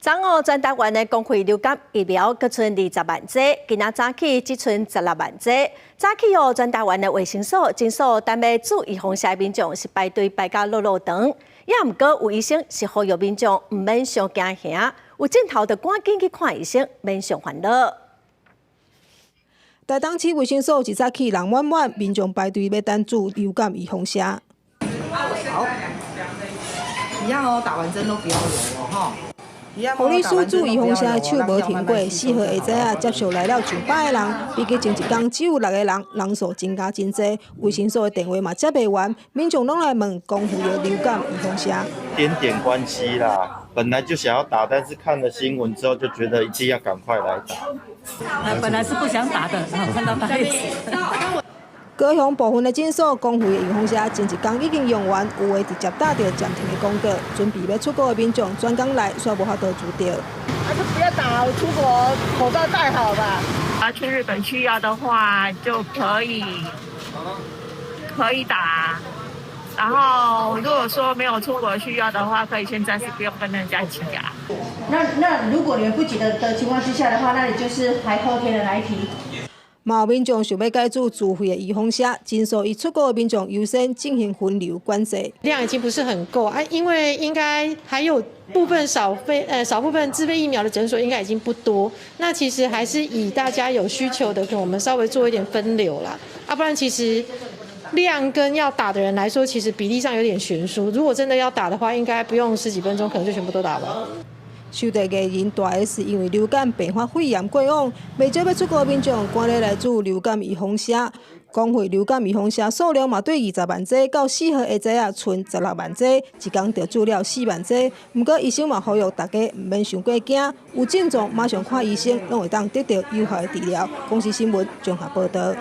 昨午全台湾的公费流感疫苗各剩20万剂，今仔早起只剩16万剂。早起全台湾的卫生所诊所单位注预防下民众是排队排到落长，也毋过有医生是呼吁民众毋免伤惊吓，有镜头就赶紧去看医生，免伤烦恼。台东市卫生所一早起人满满，民众排队要等注流感预防针。好，一样哦，打完针都不要留哦，哈。护理师注预防针的手无停过，4号下早接受来了100个人，比起前一天只有6个人，人数增加真多。卫生所的电话嘛接不完，民众拢来问公费的流感预防针。点关系啦，本来就想要打，但是看了新闻之后就觉得一定要赶快来打。本来是不想打的，然后看到他一直。高雄部分的诊所公费的预防针前一天已经用完，有的直接打到暂停的广告，准备要出国的民众专工来，却无法度注到。还是不要打，出国口罩戴好吧。去日本需要的话就可以打。然后如果说没有出国需要的话，可以先暂时不用跟人家一起打。那如果你们不急的情况之下的话，那你就是排后天的来提。嘛有民众想要改注自费的预防针，诊所以出国的民众优先进行分流管制。量已经不是很够啊，因为应该还有部分少部分自费疫苗的诊所应该已经不多。那其实还是以大家有需求的，可能我们稍微做一点分流啦。不然其实量跟要打的人来说，其实比例上有点悬殊。如果真的要打的话，应该不用10几分钟，可能就全部都打完。受到艺人大 S 因为流感并发肺炎过往，未少要出国的民众赶来注流感预防针。公费流感预防针数量嘛，对20万剂到4号下早剩16万剂，一天就注了4万剂。不过医生嘛呼吁大家唔免伤过惊，有症状马上看医生，拢会当得到有效的治疗。公司新闻综合报道。